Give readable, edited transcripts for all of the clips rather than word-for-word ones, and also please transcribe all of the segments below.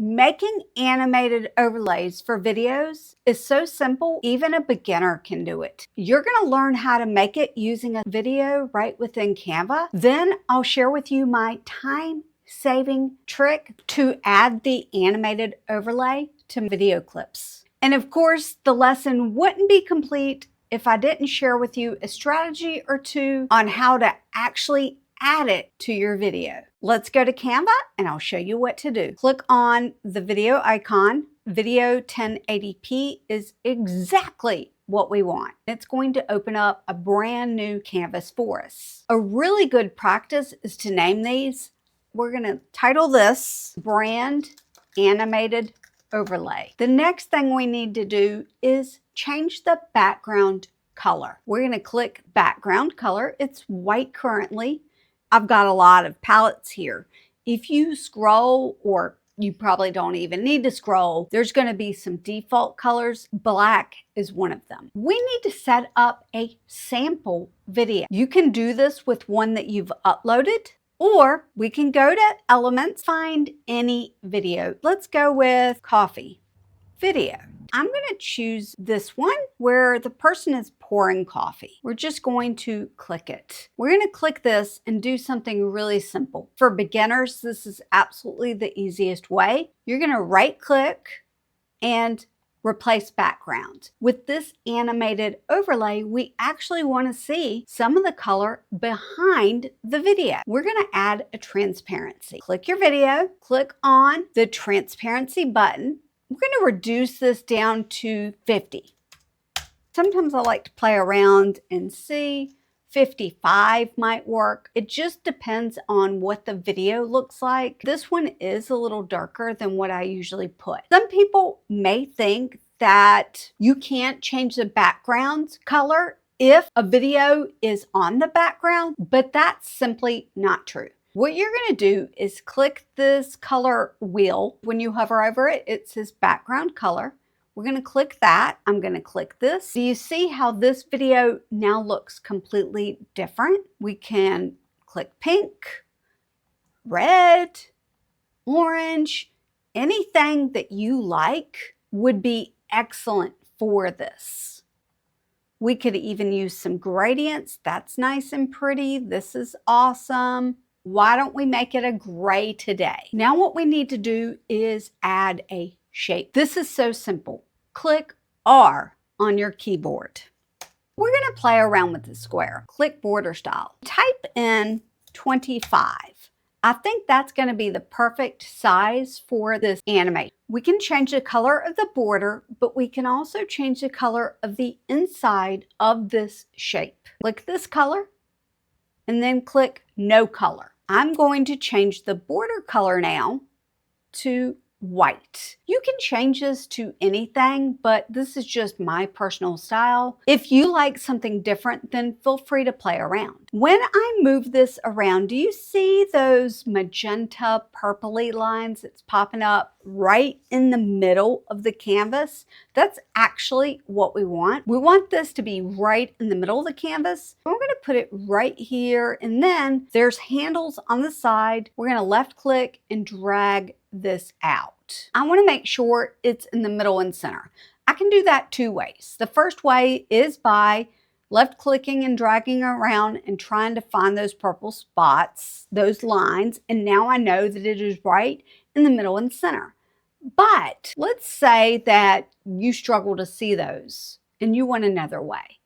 Making animated overlays for videos is so simple, even a beginner can do it. You're going to learn how to make it using a video right within Canva. Then I'll share with you my time-saving trick to add the animated overlay to video clips. And of course, the lesson wouldn't be complete if I didn't share with you a strategy or two on how to actually add it to your video. Let's go to Canva and I'll show you what to do. Click on the video icon. Video 1080p is exactly what we want. It's going to open up a brand new canvas for us. A really good practice is to name these. We're going to title this Brand Animated Overlay. The next thing we need to do is change the background color. We're going to click background color. It's white currently. I've got a lot of palettes here. If you scroll, or you probably don't even need to scroll, there's going to be some default colors. Black is one of them. We need to set up a sample video. You can do this with one that you've uploaded, or we can go to Elements, find any video. Let's go with coffee video. I'm going to choose this one where the person is pouring coffee. We're just going to click it. We're going to click this and do something really simple. For beginners, this is absolutely the easiest way. You're going to right click and replace background. With this animated overlay, we actually want to see some of the color behind the video. We're going to add a transparency. Click your video, click on the transparency button. We're going to reduce this down to 50. Sometimes I like to play around and see. 55 might work. It just depends on what the video looks like. This one is a little darker than what I usually put. Some people may think that you can't change the background color if a video is on the background, but that's simply not true. What you're going to do is click this color wheel. When you hover over it, it says background color. We're going to click that. I'm going to click this. Do you see how this video now looks completely different? We can click pink, red, orange, anything that you like would be excellent for this. We could even use some gradients. That's nice and pretty. This is awesome. Why don't we make it a gray today? Now what we need to do is add a shape. This is so simple. Click R on your keyboard. We're going to play around with the square. Click border style. Type in 25. I think that's going to be the perfect size for this animation. We can change the color of the border, but we can also change the color of the inside of this shape. Click this color and then click no color. I'm going to change the border color now to white. You can change this to anything, but this is just my personal style. If you like something different, then feel free to play around. When I move this around, do you see those magenta purpley lines that's popping up right in the middle of the canvas? That's actually what we want. We want this to be right in the middle of the canvas. We're going to put it right here, and then there's handles on the side. We're going to left click and drag this out. I want to make sure it's in the middle and center. I can do that two ways. The first way is by left clicking and dragging around and trying to find those purple spots, those lines, and now I know that it is right in the middle and center. But let's say that you struggle to see those and you want another way.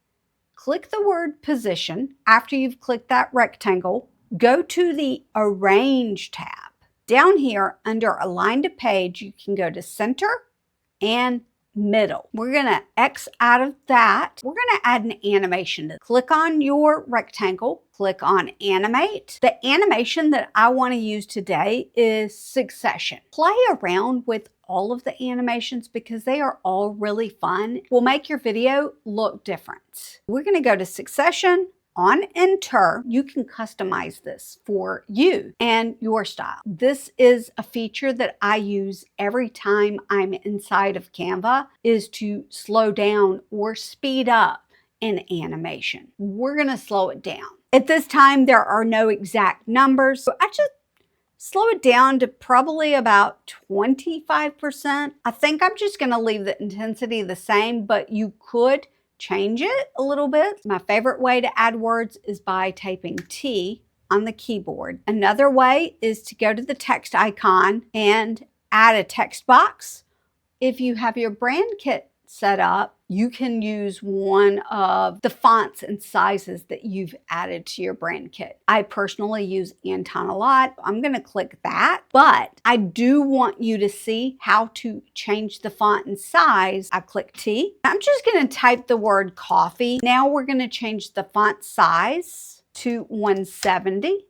Click the word position. After you've clicked that rectangle, go to the Arrange tab. Down here under Align to Page, you can go to Center and Middle. We're going to X out of that. We're going to add an animation. Click on your rectangle, click on Animate. The animation that I want to use today is Succession. Play around with all of the animations because they are all really fun. Will make your video look different. We're going to go to Succession. On Enter, you can customize this for you and your style. This is a feature that I use every time I'm inside of Canva, is to slow down or speed up an animation. We're going to slow it down. At this time, there are no exact numbers, so I just slow it down to probably about 25%. I think I'm just going to leave the intensity the same, but you could change it a little bit. My favorite way to add words is by typing T on the keyboard. Another way is to go to the text icon and add a text box. If you have your brand kit set up, you can use one of the fonts and sizes that you've added to your brand kit. I personally use Anton a lot. I'm going to click that, but I do want you to see how to change the font and size. I click T. I'm just going to type the word coffee. Now we're going to change the font size to 170.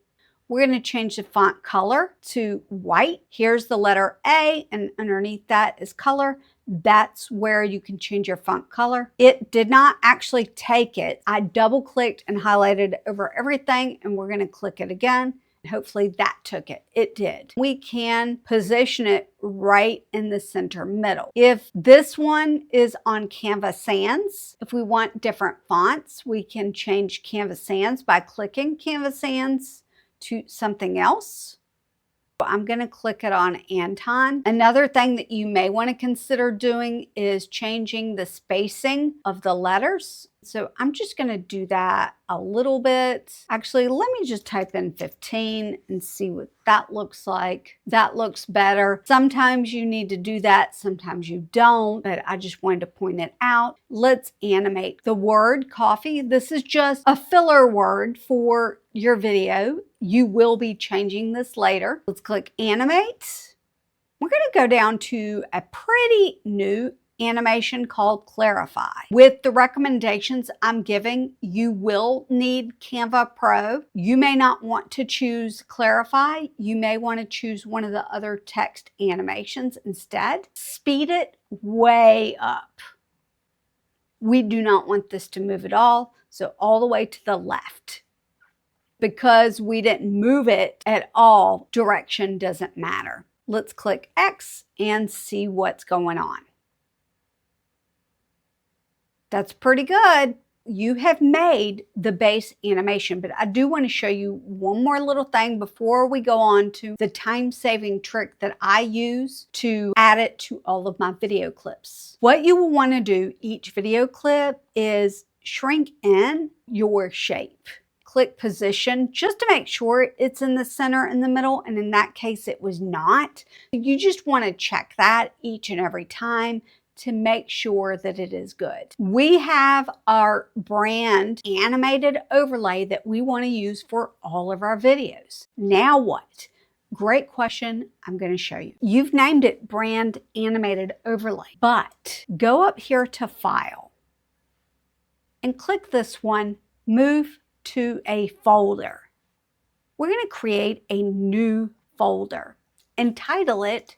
We're going to change the font color to white. Here's the letter A, and underneath that is color. That's where you can change your font color. It did not actually take it. I double clicked and highlighted over everything, and we're going to click it again. Hopefully that took it. It did. We can position it right in the center middle. If this one is on Canva Sans, if we want different fonts, we can change Canva Sans by clicking Canva Sans to something else. I'm going to click it on Anton. Another thing that you may want to consider doing is changing the spacing of the letters. So I'm just going to do that a little bit. Actually, let me just type in 15 and see what that looks like. That looks better. Sometimes you need to do that, sometimes you don't, but I just wanted to point it out. Let's animate the word coffee. This is just a filler word for your video. You will be changing this later. Let's click animate. We're going to go down to a pretty new animation called Clarify. With the recommendations I'm giving, you will need Canva Pro. You may not want to choose Clarify. You may want to choose one of the other text animations instead. Speed it way up. We do not want this to move at all, so all the way to the left. Because we didn't move it at all, direction doesn't matter. Let's click X and see what's going on. That's pretty good. You have made the base animation, but I do want to show you one more little thing before we go on to the time-saving trick that I use to add it to all of my video clips. What you will want to do each video clip is shrink in your shape. Click position just to make sure it's in the center in the middle, and in that case it was not. You just want to check that each and every time to make sure that it is good. We have our brand animated overlay that we want to use for all of our videos. Now what? Great question. I'm going to show you. You've named it brand animated overlay, but go up here to file and click this one, move to a folder. We're going to create a new folder and title it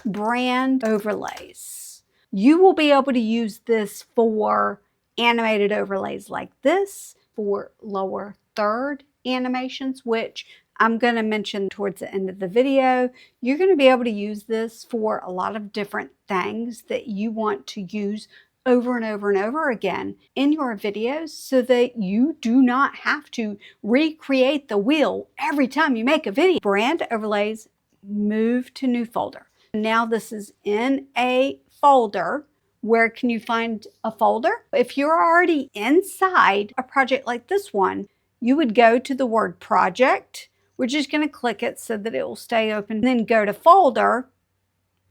Brand Overlays. You will be able to use this for animated overlays like this, for lower third animations, which I'm going to mention towards the end of the video. You're going to be able to use this for a lot of different things that you want to use over and over and over again in your videos so that you do not have to recreate the wheel every time you make a video. Brand overlays, move to new folder. Now this is in a folder. Where can you find a folder? If you're already inside a project like this one, you would go to the word project. We're just going to click it so that it will stay open. Then go to folder,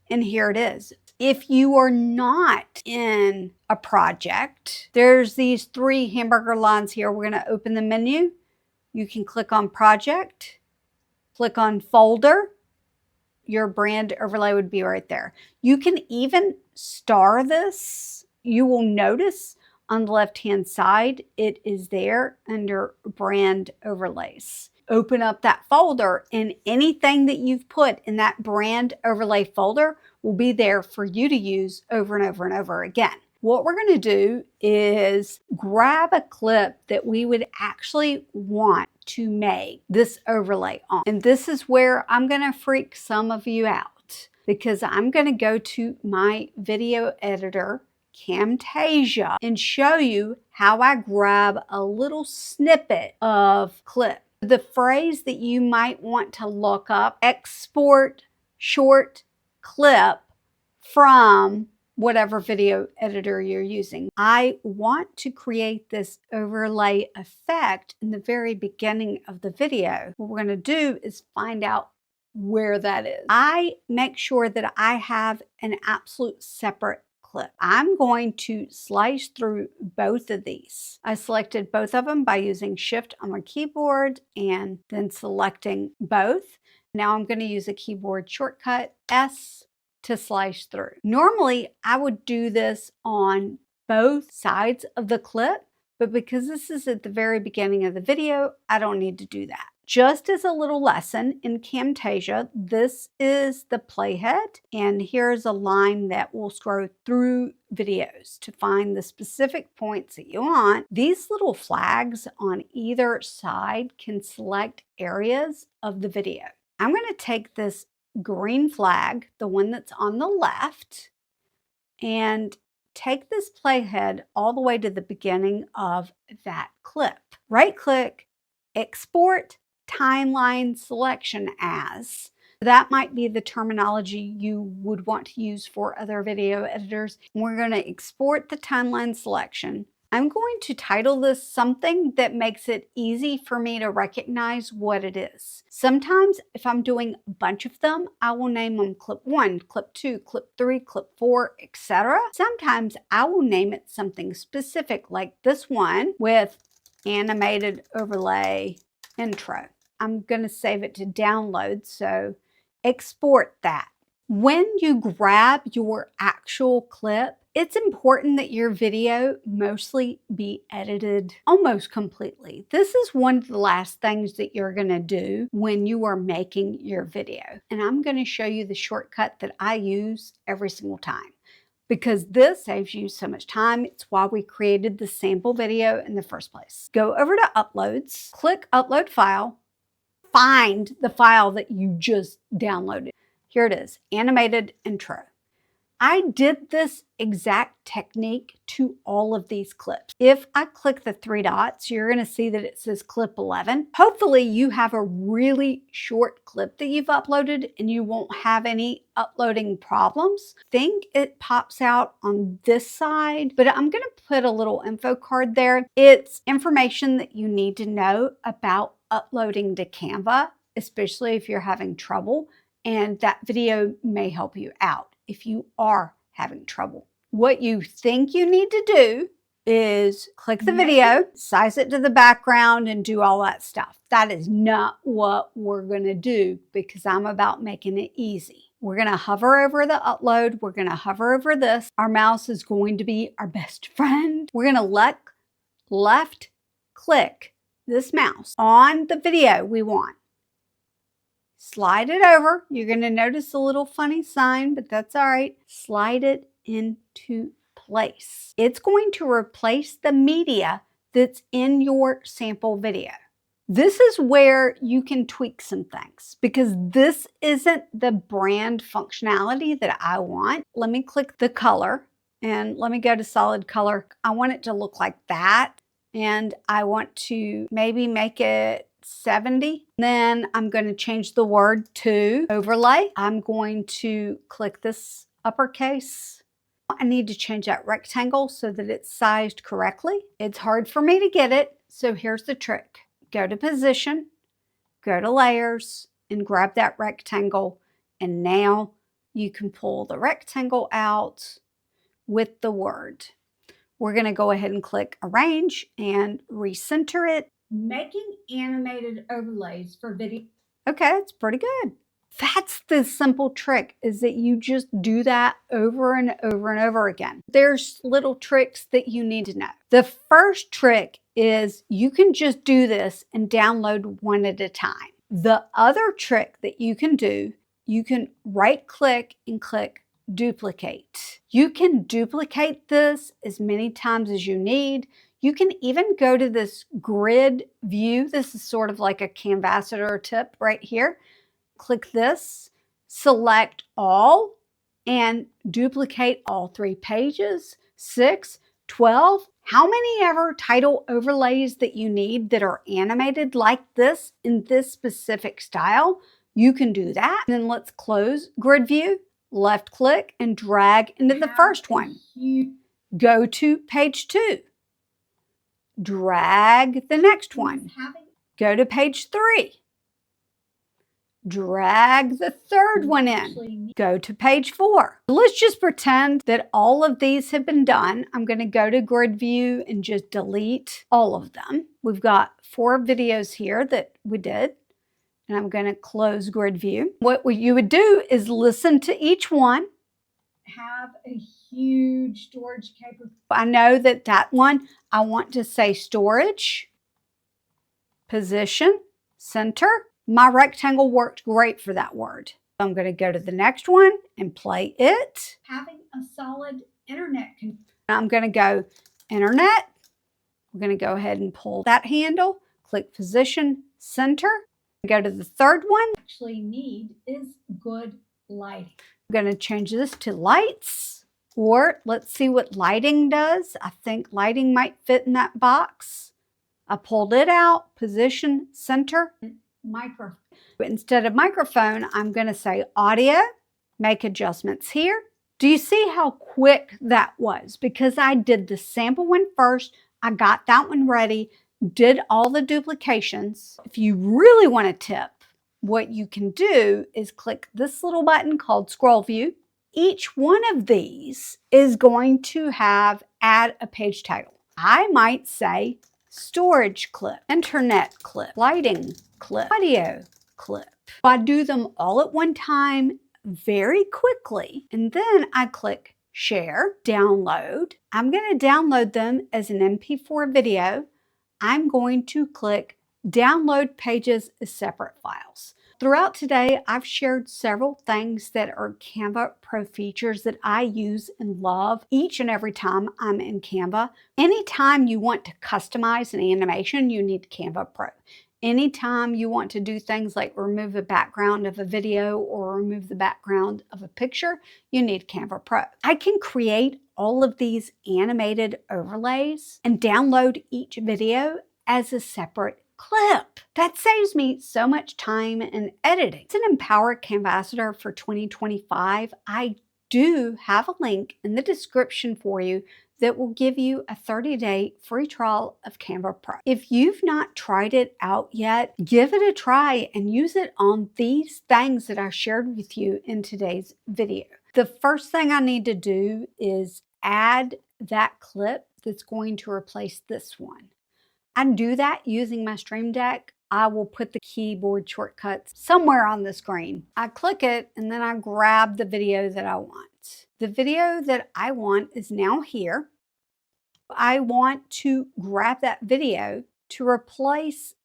and here it is. If you are not in a project, there's these 3 hamburger lines here. We're going to open the menu. You can click on project, click on folder. Your brand overlay would be right there. You can even star this. You will notice on the left-hand side, it is there under brand overlays. Open up that folder and anything that you've put in that brand overlay folder will be there for you to use over and over and over again. What we're going to do is grab a clip that we would actually want to make this overlay on. And this is where I'm going to freak some of you out because I'm going to go to my video editor, Camtasia, and show you how I grab a little snippet of clip. The phrase that you might want to look up, export short clip from whatever video editor you're using. I want to create this overlay effect in the very beginning of the video. What we're going to do is find out where that is. I make sure that I have an absolute separate clip. I'm going to slice through both of these. I selected both of them by using Shift on my keyboard and then selecting both. Now I'm going to use a keyboard shortcut S to slice through. Normally, I would do this on both sides of the clip, but because this is at the very beginning of the video, I don't need to do that. Just as a little lesson in Camtasia, this is the playhead, and here's a line that will scroll through videos to find the specific points that you want. These little flags on either side can select areas of the video. I'm going to take this green flag, the one that's on the left, and take this playhead all the way to the beginning of that clip. Right click, export timeline selection as. That might be the terminology you would want to use for other video editors. We're going to export the timeline selection. I'm going to title this something that makes it easy for me to recognize what it is. Sometimes if I'm doing a bunch of them, I will name them clip 1, clip 2, clip 3, clip 4, etc. Sometimes I will name it something specific like this one with animated overlay intro. I'm going to save it to download, so export that. When you grab your actual clip, it's important that your video mostly be edited almost completely. This is one of the last things that you're going to do when you are making your video. And I'm going to show you the shortcut that I use every single time, because this saves you so much time. It's why we created the sample video in the first place. Go over to Uploads, click Upload File, find the file that you just downloaded. Here it is, animated intro. I did this exact technique to all of these clips. If I click the 3 dots, you're going to see that it says clip 11. Hopefully you have a really short clip that you've uploaded and you won't have any uploading problems. I think it pops out on this side, but I'm going to put a little info card there. It's information that you need to know about uploading to Canva, especially if you're having trouble, and that video may help you out if you are having trouble. What you think you need to do is click the video, size it to the background, and do all that stuff. That is not what we're going to do, because I'm about making it easy. We're going to hover over the upload. We're going to hover over this. Our mouse is going to be our best friend. We're going to left click this mouse on the video we want. Slide it over. You're going to notice a little funny sign, but that's all right. Slide it into place. It's going to replace the media that's in your sample video. This is where you can tweak some things, because this isn't the brand functionality that I want. Let me click the color and let me go to solid color. I want it to look like that, and I want to maybe make it 70. Then I'm going to change the word to overlay. I'm going to click this uppercase. I need to change that rectangle so that it's sized correctly. It's hard for me to get it, so here's the trick. Go to position, go to layers, and grab that rectangle, and now you can pull the rectangle out with the word. We're going to go ahead and click arrange and recenter it. Making animated overlays for video. Okay, that's pretty good. That's the simple trick, is that you just do that over and over and over again. There's little tricks that you need to know. The first trick is you can just do this and download one at a time. The other trick that you can do, you can right click and click duplicate. You can duplicate this as many times as you need. You can even go to this grid view. This is sort of like a Canvassador tip right here. Click this, select all, and duplicate all 3 pages, 6, 12, How many ever title overlays that you need that are animated like this in this specific style, you can do that. And then let's close grid view, left click and drag into the first one. Go to page 2. Drag the next one. Go to page 3. Drag the third one in. Go to page 4. Let's just pretend that all of these have been done. I'm going to go to grid view and just delete all of them. We've got 4 videos here that we did. And I'm going to close grid view. What you would do is listen to each one. Have a huge storage capability. I know that one, I want to say storage, position, center. My rectangle worked great for that word. I'm going to go to the next one and play it. Having a solid internet. I'm going to go internet. We're going to go ahead and pull that handle. Click position, center. Go to the third one. Actually need is good lighting. I'm going to change this to lights, or let's see what lighting does. I think lighting might fit in that box. I pulled it out, position, center, microphone. But instead of microphone, I'm going to say audio, make adjustments here. Do you see how quick that was? Because I did the sample one first. I got that one ready, did all the duplications. If you really want a tip, what you can do is click this little button called scroll view. Each one of these is going to have add a page title. I might say storage clip, internet clip, lighting clip, audio clip. I do them all at one time very quickly, and then I click share, download. I'm going to download them as an MP4 video. I'm going to click download pages as separate files. Throughout today, I've shared several things that are Canva Pro features that I use and love each and every time I'm in Canva. Anytime you want to customize an animation, you need Canva Pro. Anytime you want to do things like remove a background of a video or remove the background of a picture, you need Canva Pro. I can create all of these animated overlays and download each video as a separate clip. That saves me so much time in editing. It's an Empower Canvassador for 2025. I do have a link in the description for you that will give you a 30-day free trial of Canva Pro. If you've not tried it out yet, give it a try and use it on these things that I shared with you in today's video. The first thing I need to do is add that clip that's going to replace this one. I do that using my Stream Deck. I will put the keyboard shortcuts somewhere on the screen. I click it and then I grab the video that I want. The video that I want is now here. I want to grab that video to replace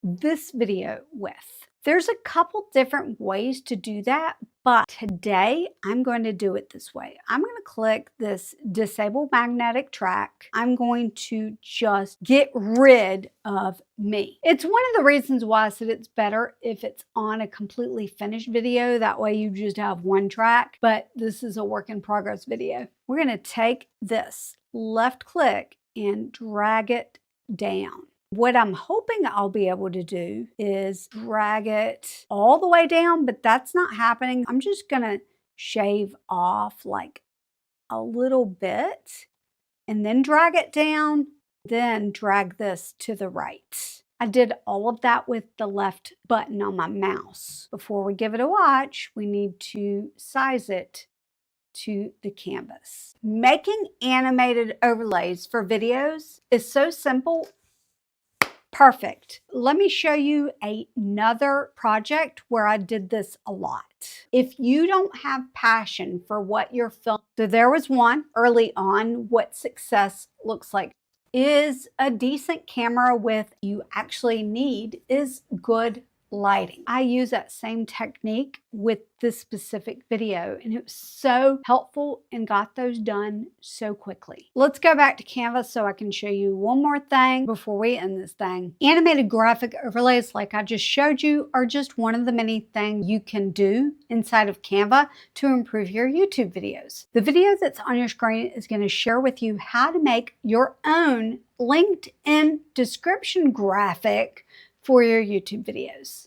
this video with. There's a couple different ways to do that, but today I'm going to do it this way. I'm going to click this disable magnetic track. I'm going to just get rid of me. It's one of the reasons why I said it's better if it's on a completely finished video. That way you just have one track, but this is a work in progress video. We're going to take this, left click and drag it down. What I'm hoping I'll be able to do is drag it all the way down, but that's not happening. I'm just gonna shave off like a little bit and then drag it down, then drag this to the right. I did all of that with the left button on my mouse. Before we give it a watch, we need to size it to the canvas. Making animated overlays for videos is so simple. Perfect. Let me show you another project where I did this a lot. If you don't have passion for what you're filming, so there was one early on, what success looks like is a decent camera with you actually need is good lighting. I use that same technique with this specific video, and it was so helpful and got those done so quickly. Let's go back to Canva so I can show you one more thing before we end this thing. Animated graphic overlays, like I just showed you, are just one of the many things you can do inside of Canva to improve your YouTube videos. The video that's on your screen is going to share with you how to make your own LinkedIn description graphic for your YouTube videos.